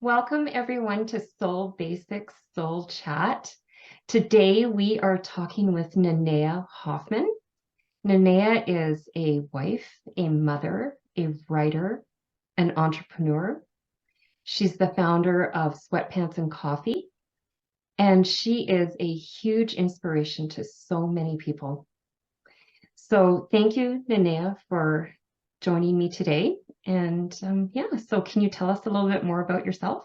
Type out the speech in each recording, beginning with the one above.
Welcome everyone to Soul Basics Soul Chat. Today we are talking with Nanea Hoffman. Nanea is a wife, a mother, a writer, an entrepreneur. She's the founder of Sweatpants and Coffee, and she is a huge inspiration to so many people. So thank you, Nanea, for joining me today. And so can you tell us a little bit more about yourself?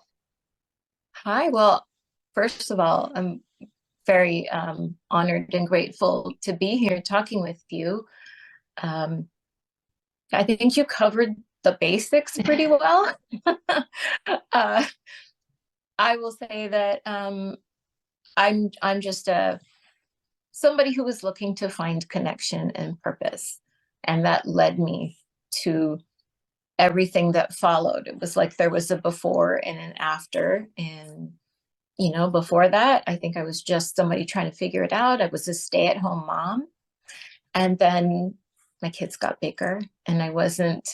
Hi, well, first of all, I'm very honored and grateful to be here talking with you. Um, I think you covered the basics pretty well. uh, I will say that I'm just somebody who was looking to find connection and purpose, and that led me to everything that followed. It was like there was a before and an after, and before that, I think I was just somebody trying to figure it out. I was a stay-at-home mom. And then my kids got bigger and I wasn't,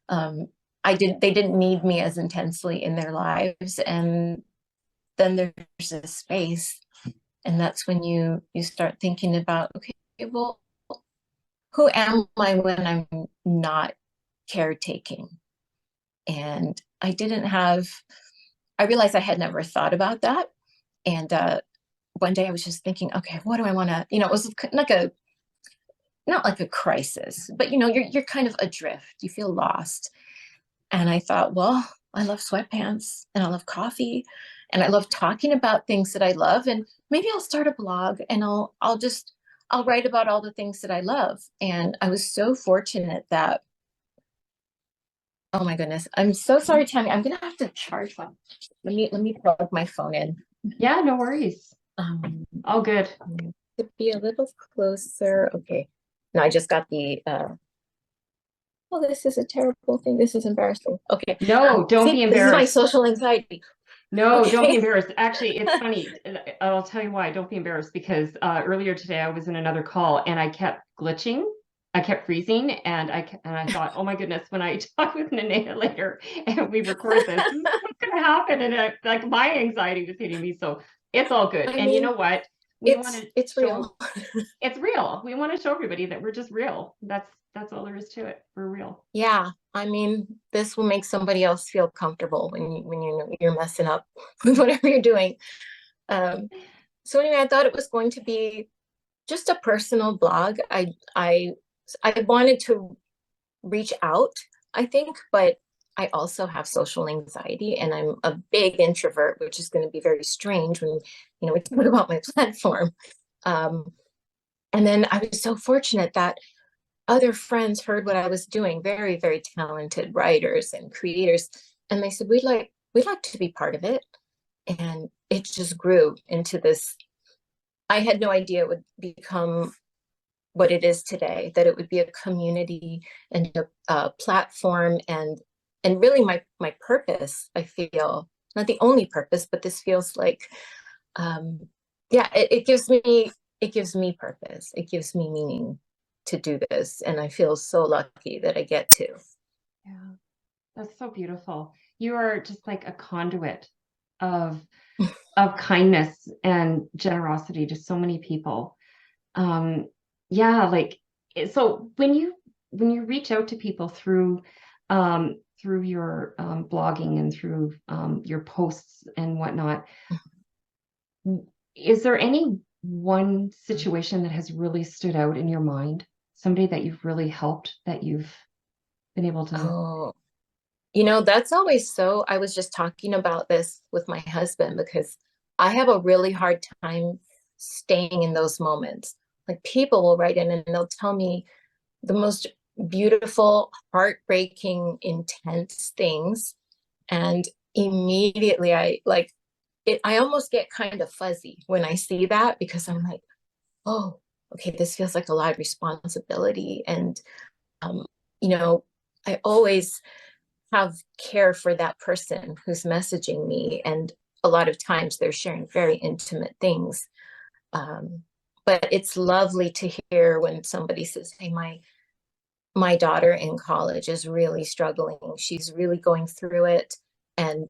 they didn't need me as intensely in their lives. And then there's a space. And that's when you start thinking about, okay, well, who am I when I'm not caretaking? And I realized I had never thought about that. And one day I was just thinking, okay, what do I want to, it was like not like a crisis, but you're kind of adrift. You feel lost. And I thought, well, I love sweatpants and I love coffee and I love talking about things that I love. And maybe I'll start a blog and I'll write about all the things that I love. And I was so fortunate that, oh my goodness, I'm so sorry, Tammy. I'm gonna have to charge my, let me plug my phone in. Yeah, no worries. All good. To be a little closer. Okay. No, I just got oh, this is a terrible thing. This is embarrassing. Okay. No, don't be See, this is my embarrassed. social anxiety. No, don't be Okay. embarrassed. Actually, it's funny. I'll tell you why. Don't be embarrassed because earlier today I was in another call and I kept glitching. I kept freezing, and I thought, oh my goodness, when I talk with Nanea later and we record this, what's going to happen? And like my anxiety was hitting me, so it's all good. I And you know mean, what? We want it's to it's real. show it's real. We want to show everybody that we're just real. That's all there is to it. We're real. Yeah. I mean, this will make somebody else feel comfortable when you know you're messing up with whatever you're doing. Um, so anyway, I thought it was going to be just a personal blog. I wanted to reach out, I think, but I also have social anxiety and I'm a big introvert, which is going to be very strange when, we talk about my platform. Um, and then I was so fortunate that other friends heard what I was doing, very, very talented writers and creators. And they said, we'd like to be part of it. And it just grew into this. I had no idea it would become what it is today, that it would be a community and a platform and really my purpose. I feel not the only purpose, but this feels like um yeah, it gives me purpose. It gives me meaning to do this. And I feel so lucky that I get to. Yeah, that's so beautiful. You are just like a conduit of kindness and generosity to so many people. Um, yeah, like so when you reach out to people through your blogging and through your posts and whatnot, is there any one situation that has really stood out in your mind? Somebody that you've really helped that you've been able to. Oh, that's always so. I was just talking about this with my husband because I have a really hard time staying in those moments. Like people will write in and they'll tell me the most beautiful, heartbreaking, intense things. And immediately I like it, I almost get kind of fuzzy when I see that because I'm like, oh, okay, this feels like a lot of responsibility. And, um, you know, I always have care for that person who's messaging me. And a lot of times they're sharing very intimate things. Um, but it's lovely to hear when somebody says, hey, my daughter in college is really struggling. She's really going through it. And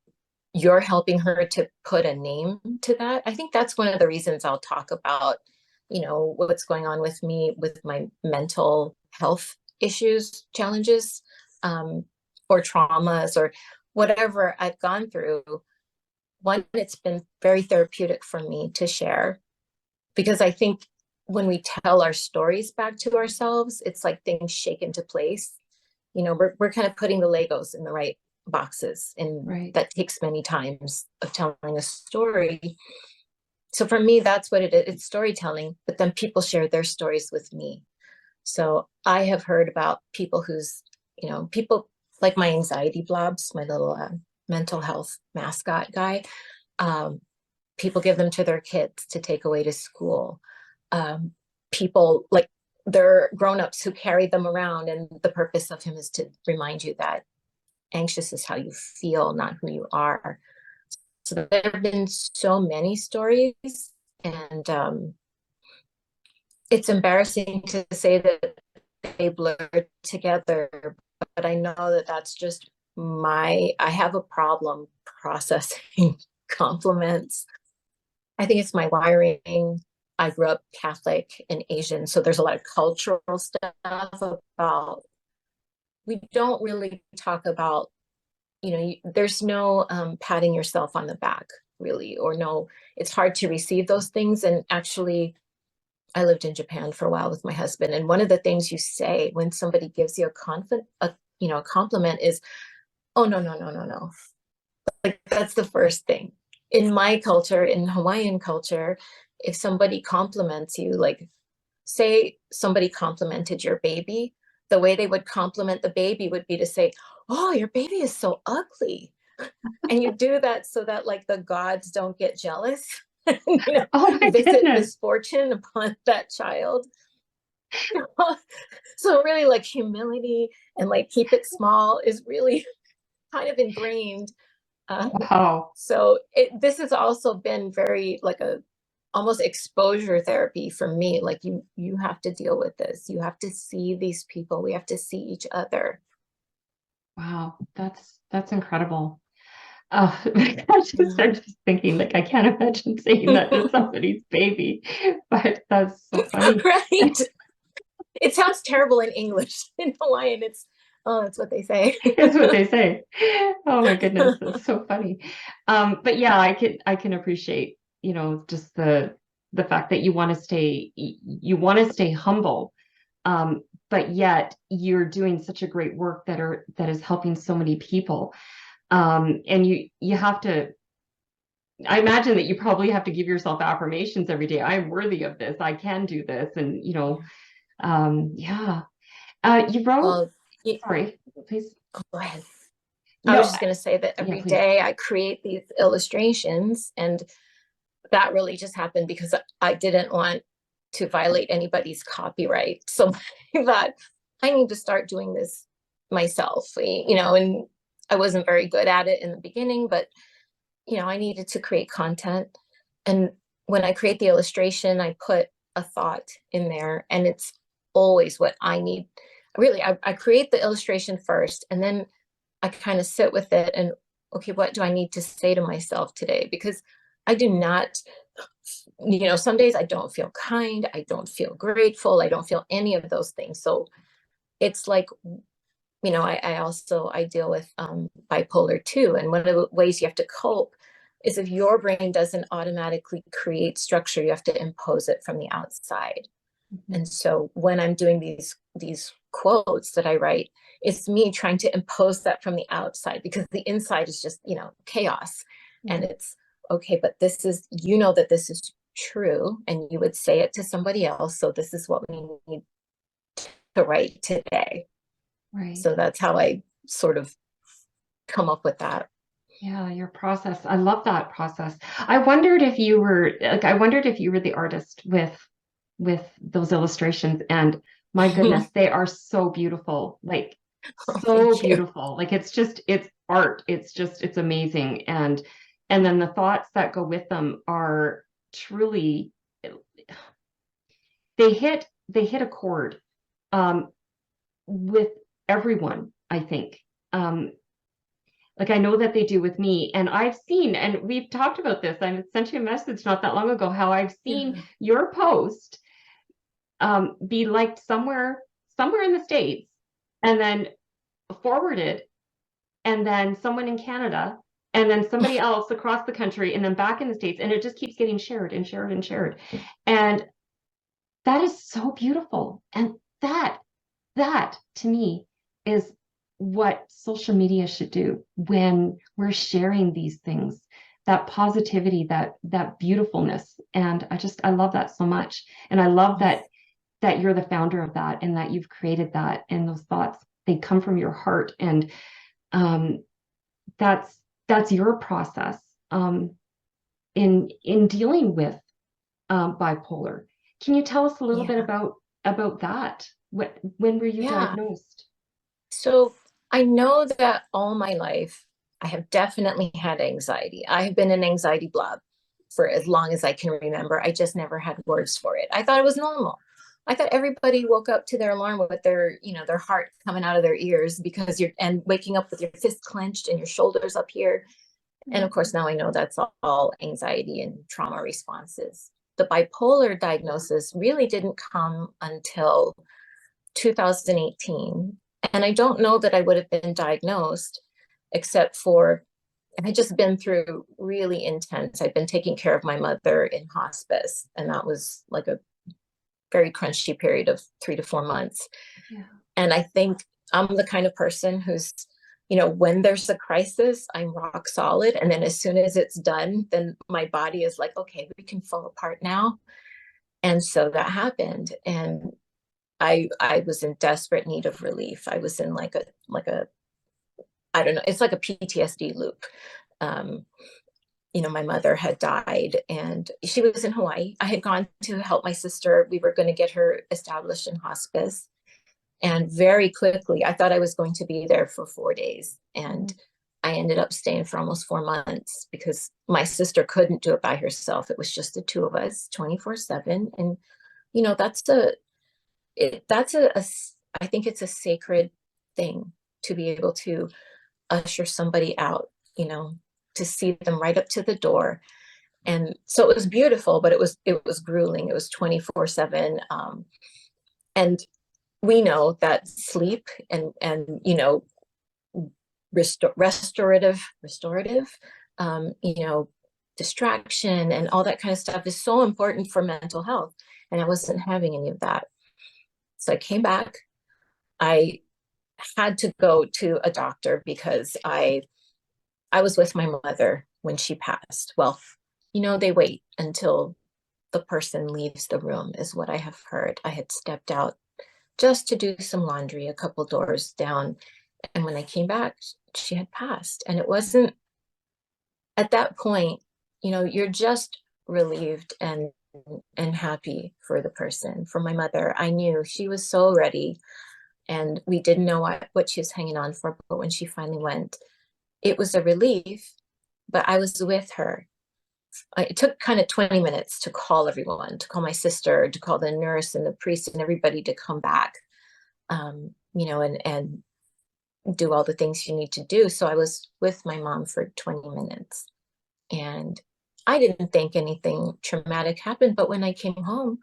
you're helping her to put a name to that. I think that's one of the reasons I'll talk about, what's going on with me with my mental health issues, challenges, or traumas or whatever I've gone through. One, it's been very therapeutic for me to share because I think when we tell our stories back to ourselves, it's like things shake into place. We're kind of putting the Legos in the right boxes, and Right. that takes many times of telling a story. So for me, that's what it is. It's storytelling, but then people share their stories with me. So I have heard about people like my anxiety blobs, my little mental health mascot guy. Um, People give them to their kids to take away to school. People like they're grown-ups who carry them around, and the purpose of him is to remind you that anxious is how you feel, not who you are. So there have been so many stories, and it's embarrassing to say that they blur together, but I know that that's just I have a problem processing compliments. I think it's my wiring. I grew up Catholic and Asian, so there's a lot of cultural stuff about, we don't really talk about, there's no patting yourself on the back, really, or no, it's hard to receive those things. And actually, I lived in Japan for a while with my husband, and one of the things you say when somebody gives you a compliment is, "Oh, no, no, no, no, no." Like that's the first thing. In my culture, in Hawaiian culture, if somebody compliments you, like say somebody complimented your baby, the way they would compliment the baby would be to say, "Oh, your baby is so ugly." And you do that so that like the gods don't get jealous, Oh my visit goodness. misfortune upon that child. So really like humility and like keep it small is really kind of ingrained. Wow. So this has also been very like a almost exposure therapy for me. Like you have to deal with this. You have to see these people. We have to see each other. Wow. That's incredible. Oh, I'm just thinking, like, I can't imagine saying that to somebody's baby, but that's so funny. Right. It sounds terrible in English. In Hawaiian, it's what they say. Is what they say. Oh my goodness, that's so funny. But yeah, I can appreciate, just the fact that you want to stay humble, but yet you're doing such a great work that is helping so many people. And you have to, I imagine that you probably have to give yourself affirmations every day. I'm worthy of this. I can do this. And yeah. You wrote, Well, sorry, please. go ahead. I was No, just going to say that yeah, every please. day I create these illustrations, and that really just happened because I didn't want to violate anybody's copyright. So I thought I need to start doing this myself, and I wasn't very good at it in the beginning, but I needed to create content. And when I create the illustration, I put a thought in there, and it's always what I need. Really, I create the illustration first, and then I kind of sit with it and, okay, what do I need to say to myself today? Because I do not, some days I don't feel kind, I don't feel grateful, I don't feel any of those things. So it's like, I deal with bipolar too. And one of the ways you have to cope is if your brain doesn't automatically create structure, you have to impose it from the outside. Mhm. And so when I'm doing these quotes that I write, it's me trying to impose that from the outside because the inside is just, chaos. And Mhm. it's okay, but that this is true, and you would say it to somebody else. So this is what we need to write today. Right. So that's how I sort of come up with that. Yeah, your process. I love that process. I wondered if you were the artist with those illustrations, and my goodness, they are so beautiful. Like Oh, so thank you. beautiful. Like it's art. It's amazing. And then the thoughts that go with them are truly, they hit a chord um with everyone, I think. Um Like I know that they do with me. And I've seen, and we've talked about this. I sent you a message not that long ago, how I've seen Yeah. your post be liked somewhere in the States and then forwarded, and then someone in Canada, and then somebody else across the country, and then back in the States. And it just keeps getting shared and shared and shared. And that is so beautiful. And that to me is what social media should do when we're sharing these things, that positivity, that beautifulness. And I love that so much. And I love that you're the founder of that, and that you've created that, and those thoughts, they come from your heart. And um, that's your process in dealing with bipolar. Can you tell us a little bit Yeah. about that? When were you Yeah. diagnosed? So I know that all my life, I have definitely had anxiety. I have been an anxiety blob for as long as I can remember. I just never had words for it. I thought it was normal. I thought everybody woke up to their alarm with their, their heart coming out of their ears because and waking up with your fist clenched and your shoulders up here. And of course, now I know that's all anxiety and trauma responses. The bipolar diagnosis really didn't come until 2018. And I don't know that I would have been diagnosed except for I had just been through really intense. I'd been taking care of my mother in hospice, and that was like a very crunchy period of 3 to 4 months. Yeah. And I think I'm the kind of person who's, when there's a crisis, I'm rock solid. And then as soon as it's done, then my body is like, okay, we can fall apart now. And so that happened. And I was in desperate need of relief. I was in like a I don't know, it's like a PTSD loop. Um, my mother had died and she was in Hawaii. I had gone to help my sister. We were going to get her established in hospice. And very quickly, I thought I was going to be there for 4 days. And I ended up staying for almost 4 months because my sister couldn't do it by herself. It was just the two of us 24/7. And, that's I think it's a sacred thing to be able to usher somebody out, to see them right up to the door. And so it was beautiful, but it was grueling. It was 24/7. And we know that sleep and restorative, distraction and all that kind of stuff is so important for mental health. And I wasn't having any of that. So I came back. I had to go to a doctor because I was with my mother when she passed. Well, they wait until the person leaves the room, is what I have heard. I had stepped out just to do some laundry a couple doors down. And when I came back, she had passed. And it wasn't at that point, you're just relieved and happy for the person. For my mother, I knew she was so ready and we didn't know what she was hanging on for. But when she finally went, it was a relief, but I was with her. It took kind of 20 minutes to call everyone, to call my sister, to call the nurse and the priest and everybody to come back, and do all the things you need to do. So I was with my mom for 20 minutes and I didn't think anything traumatic happened. But when I came home,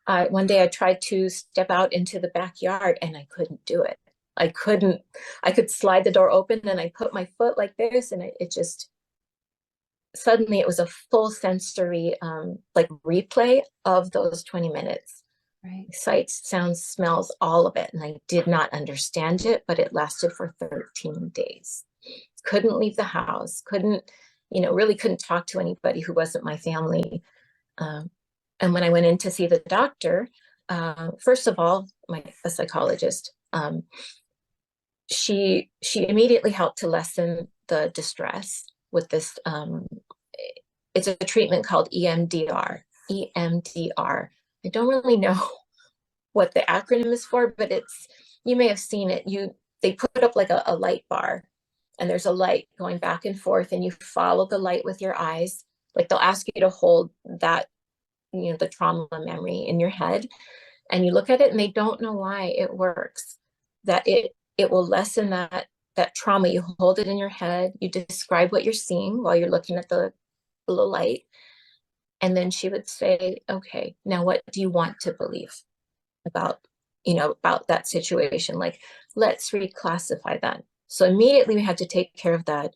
one day I tried to step out into the backyard and I couldn't do it. I could slide the door open and I put my foot like this and it just, suddenly it was a full sensory, like replay of those 20 minutes. Right. Sights, sounds, smells, all of it. And I did not understand it, but it lasted for 13 days. Couldn't leave the house, really couldn't talk to anybody who wasn't my family. And when I went in to see the doctor, first of all, a psychologist, she immediately helped to lessen the distress with this. It's a treatment called EMDR. EMDR. I don't really know what the acronym is for, but you may have seen it. They put up like a light bar, and there's a light going back and forth, and you follow the light with your eyes. Like they'll ask you to hold that, the trauma memory in your head, and you look at it, and they don't know why it works. That it will lessen that that trauma, you hold it in your head, you describe what you're seeing while you're looking at the blue light. And then she would say, okay, now what do you want to believe about, about that situation? Like, let's reclassify that. So immediately we had to take care of that.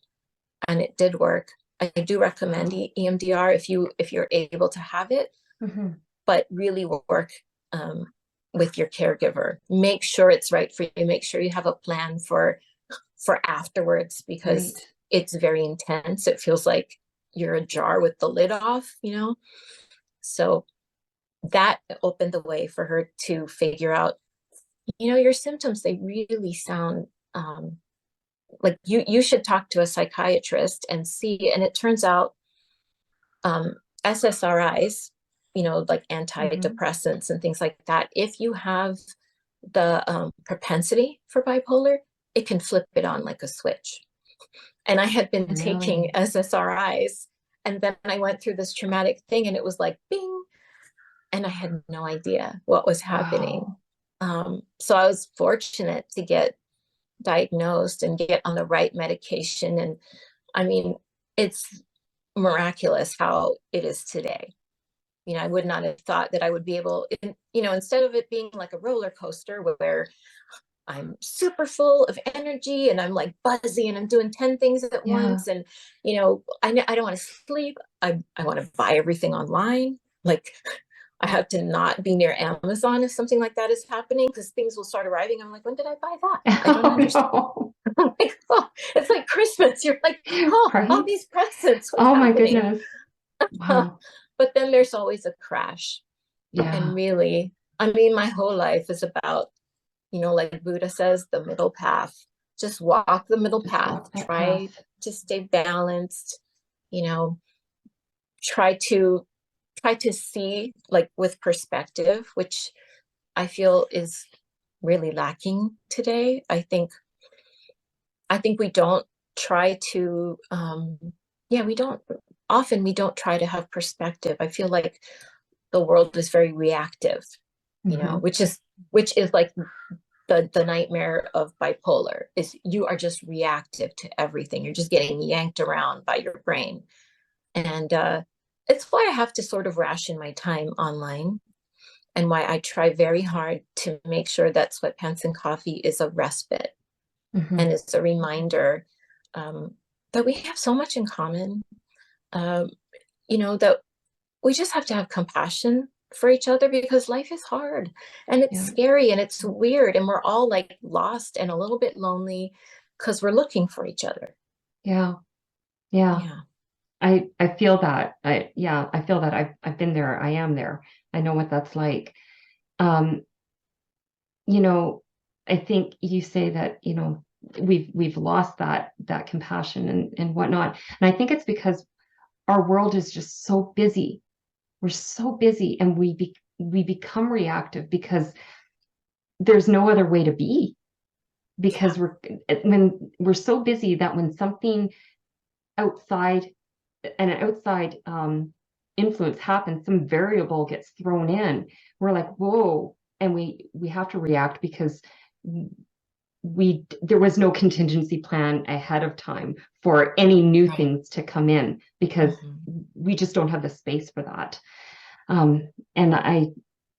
And it did work. I do recommend EMDR if you're able to have it, but really work with your caregiver. Make sure it's right for you. Make sure you have a plan for afterwards, because it's very intense. It feels like you're a jar with the lid off, So that opened the way for her to figure out, your symptoms, they really sound like you should talk to a psychiatrist and see. And it turns out SSRIs, like antidepressants and things like that, if you have the propensity for bipolar, it can flip it on like a switch. And I had been taking SSRIs, and then I went through this traumatic thing, and it was like bing, and I had no idea what was happening. So I was fortunate to get diagnosed and get on the right medication. And I mean, it's miraculous how it is today. I would not have thought that I would be able, instead of it being like a roller coaster where I'm super full of energy and I'm like buzzy and I'm doing 10 things at once. And, I don't want to sleep. I want to buy everything online. Like, I have to not be near Amazon if something like that is happening, because things will start arriving. I'm like, when did I buy that? I don't understand. No. Like, oh, it's like Christmas. You're like, oh, all these presents. What's happening? My goodness. Wow. But then there's always a crash. Yeah. And really, I mean, my whole life is about, like Buddha says, the middle path. Just walk the middle path. Try to stay balanced, try to see like with perspective, which I feel is really lacking today. I think we don't try to, we don't try to have perspective. I feel like the world is very reactive, which is like the nightmare of bipolar, is you are just reactive to everything. You're just getting yanked around by your brain. And it's why I have to sort of ration my time online, and why I try very hard to make sure that Sweatpants and Coffee is a respite, and it's a reminder that we have so much in common, that we just have to have compassion for each other, because life is hard and it's scary and it's weird, and we're all like lost and a little bit lonely because we're looking for each other. Yeah. I feel that. I feel that. I've been there. I am there. I know what that's like. I think you say that, we've lost that compassion and whatnot. And I think it's because our world is just so busy. We're so busy, and we become reactive because there's no other way to be, because we're so busy that when something outside an outside influence happens, some variable gets thrown in, we're like, whoa, and we have to react because there was no contingency plan ahead of time for any new things to come in, because we just don't have the space for that. And I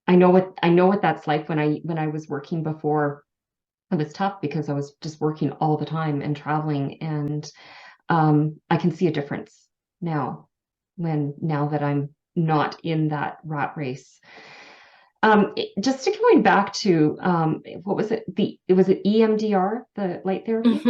know what that's like. When I was working before, it was tough because I was just working all the time and traveling, and I can see a difference now that I'm not in that rat race. Just going back to what was it? It was it EMDR, the light therapy?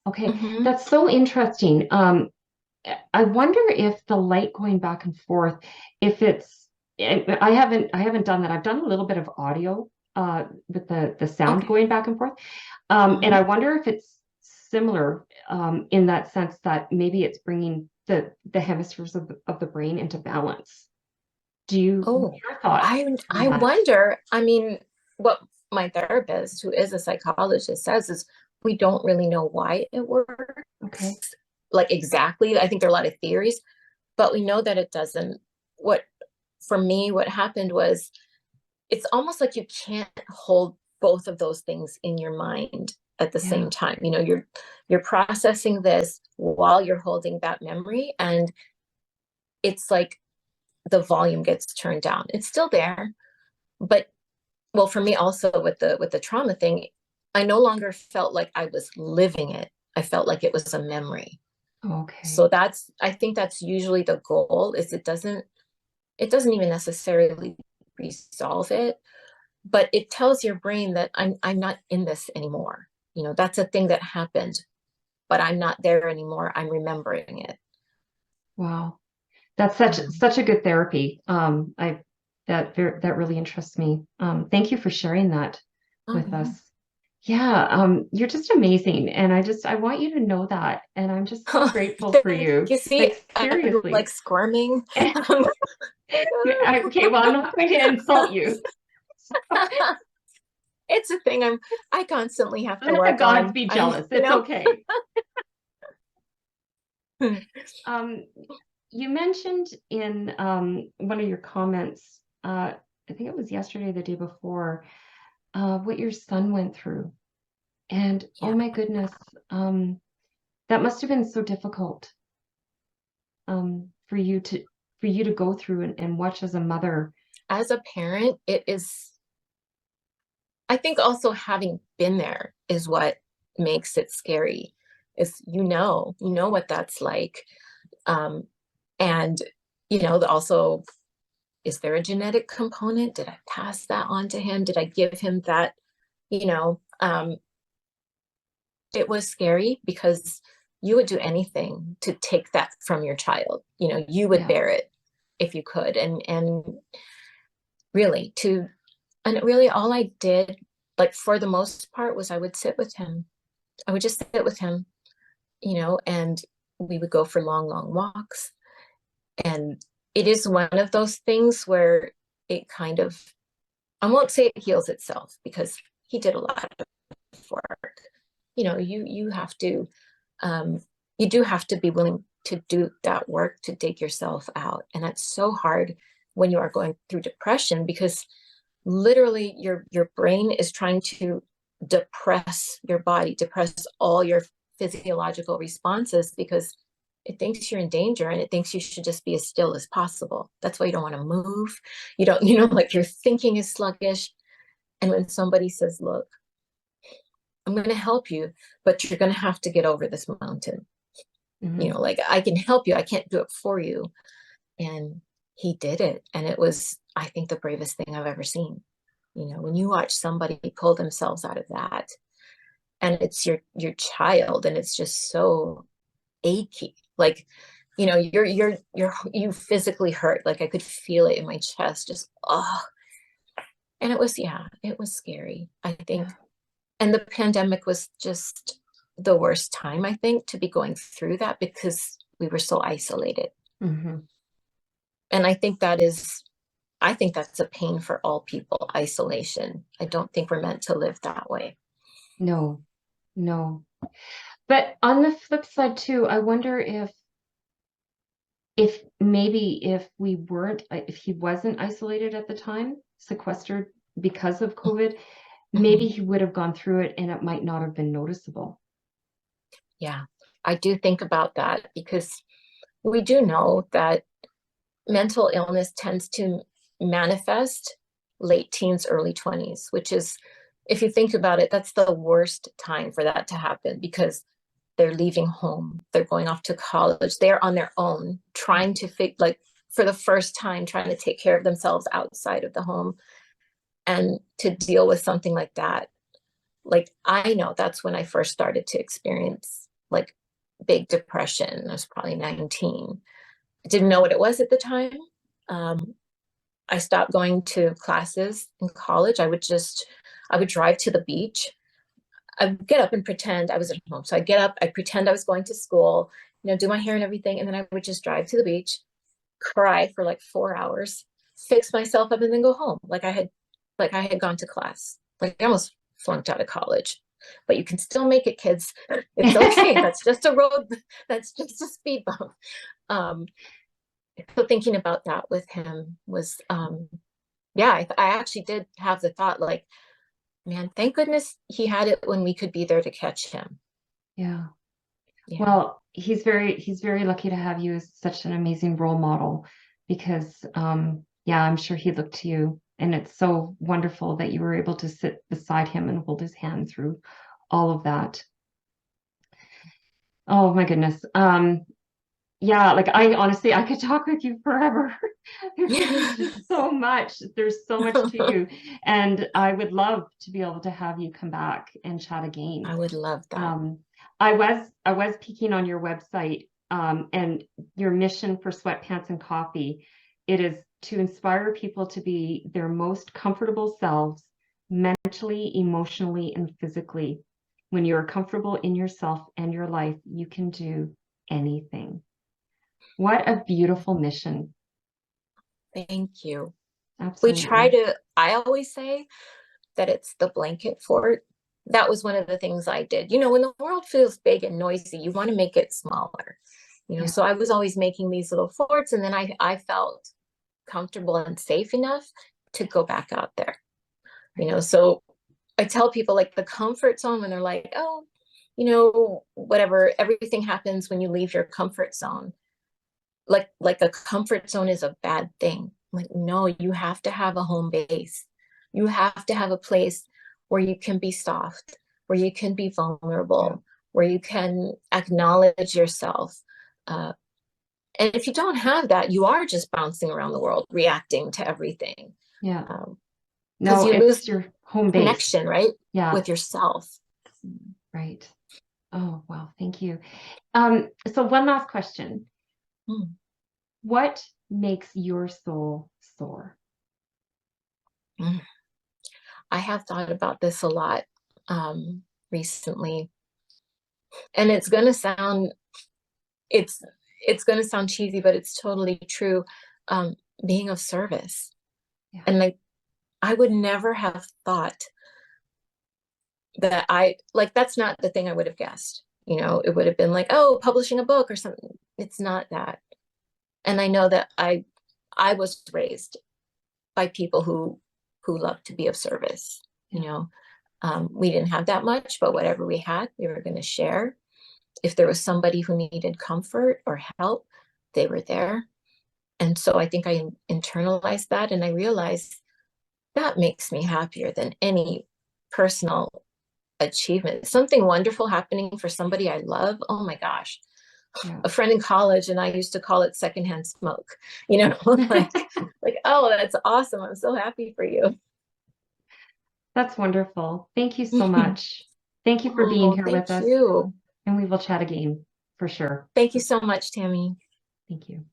Okay, that's so interesting. I wonder if the light going back and forth, if it's, I haven't done that. I've done a little bit of audio with the sound going back and forth. And I wonder if it's similar in that sense, that maybe it's bringing the hemispheres of the brain into balance. Do you, your thoughts? I wonder, I mean, what my therapist, who is a psychologist, says is we don't really know why it works. Okay. Like exactly. I think there are a lot of theories, but we know that it doesn't. For me, what happened was, it's almost like you can't hold both of those things in your mind at the Yeah. same time. You know, you're processing this while you're holding that memory, and it's like the volume gets turned down. It's still there, but well, for me also with the trauma thing, I no longer felt like I was living it. I felt like it was a memory. Okay. So that's, I think that's usually the goal, is it doesn't even necessarily resolve it, but it tells your brain that I'm not in this anymore. You know, that's a thing that happened, but I'm not there anymore. I'm remembering it. Wow. That's such Mhm. such a good therapy. That really interests me. Thank you for sharing that Oh, with yeah. us. Yeah, you're just amazing, and I want you to know that, and I'm just so grateful for Thank you. you. See, Like I'm like seriously. squirming. Okay, well, I'm not going to insult you. It's a thing I constantly have to I'm not work going to on. be I, jealous. you It's know. okay. Um, you mentioned in one of your comments, I think it was yesterday, or the day before, what your son went through. And oh Yeah. my goodness, that must have been so difficult for you to go through and watch as a mother. As a parent, it is, I think also having been there is what makes it scary. Is, you know what that's like. Um, and also, is there a genetic component? Did I pass that on to him? Did I give him that? You know, it was scary because you would do anything to take that from your child. You know, you would Yeah. bear it if you could. And really to, and really all I did, like for the most part, was I would sit with him. I would just sit with him, and we would go for long, long walks. And it is one of those things where it kind of, I won't say it heals itself, because he did a lot of work. You have to, um, you do have to be willing to do that work to dig yourself out. And that's so hard when you are going through depression, because literally your brain is trying to depress your body, depress all your physiological responses, because it thinks you're in danger, and it thinks you should just be as still as possible. That's why you don't want to move. You don't, like your thinking is sluggish. And when somebody says, look, I'm going to help you, but you're going to have to get over this mountain. Hmm. Like, I can help you. I can't do it for you. And he did it. And it was, I think, the bravest thing I've ever seen. When you watch somebody pull themselves out of that, and it's your child, and it's just so achy. Like, you physically hurt. Like, I could feel it in my chest, just, oh. And it was, yeah, it was scary, I think. Yeah. And the pandemic was just the worst time, I think, to be going through that, because we were so isolated. Hmm. And I think that's a pain for all people, isolation. I don't think we're meant to live that way. No, no. But on the flip side too, I wonder if maybe if we weren't, if he wasn't isolated at the time, sequestered because of COVID, maybe Mhm. he would have gone through it and it might not have been noticeable. Yeah, I do think about that, because we do know that mental illness tends to manifest late teens, early 20s, which is, if you think about it, that's the worst time for that to happen, because they're leaving home, they're going off to college, they're on their own, trying to like, for the first time, trying to take care of themselves outside of the home, and to deal with something like that. Like, I know that's when I first started to experience like big depression. I was probably 19. I didn't know what it was at the time. um, I stopped going to classes in college. I would drive to the beach. I'd get up and pretend I was at home. So I'd get up, I'd pretend I was going to school, do my hair and everything. And then I would just drive to the beach, cry for like 4 hours, fix myself up, and then go home. Like I had gone to class. Like, I almost flunked out of college. But you can still make it, kids. It's okay. That's just a road. That's just a speed bump. Um, so thinking about that with him was, yeah, I actually did have the thought, like, Man, thank goodness he had it when we could be there to catch him. Yeah. Yeah, Well, he's very lucky to have you as such an amazing role model because yeah, I'm sure he looked to you, and it's so wonderful that you were able to sit beside him and hold his hand through all of that. Oh my goodness. Yeah, like I honestly I could talk with you forever. There's just so much. There's so much to you. And I would love to be able to have you come back and chat again. I would love that. Um, I was peeking on your website, and your mission for Sweatpants and Coffee. It is to inspire people to be their most comfortable selves, mentally, emotionally, and physically. When you are comfortable in yourself and your life, you can do anything. What a beautiful mission. Thank you. Absolutely. I always say that it's the blanket fort. That was one of the things I did. When the world feels big and noisy, you want to make it smaller. Yeah. So I was always making these little forts, and then I felt comfortable and safe enough to go back out there. Right. So I tell people, like, the comfort zone, when they're like, oh, whatever, everything happens when you leave your comfort zone. Like a comfort zone is a bad thing. Like, no, you have to have a home base. You have to have a place where you can be soft, where you can be Yeah. vulnerable, where you can acknowledge yourself. Uh, and if you don't have that, you are just bouncing around the world, reacting to everything. Yeah. Because No, you lose it's your home base. connection, right? Yeah. With yourself. Right. Oh, wow. Thank you. So one last question. Hmm. What makes your soul soar? Mm. I have thought about this a lot recently, and it's it's gonna sound cheesy, but it's totally true. Um, Being of service, Yeah. and I would never have thought that that's not the thing I would have guessed. Yeah. It would have been like, oh, publishing a book or something. It's not that. And I know that I was raised by people who love to be of service. Yeah. We didn't have that much, but whatever we had, we were going to share. If there was somebody who needed comfort or help, they were there. And so I think I internalized that, and I realized that makes me happier than any personal achievement. Something wonderful happening for somebody I love. Oh my gosh. Yeah. A friend in college, and I used to call it secondhand smoke, like, oh, that's awesome. I'm so happy for you. That's wonderful. Thank you so much. Thank you for being Oh, here with thank us, you. and we will chat again for sure. Thank you so much, Tammy. Thank you.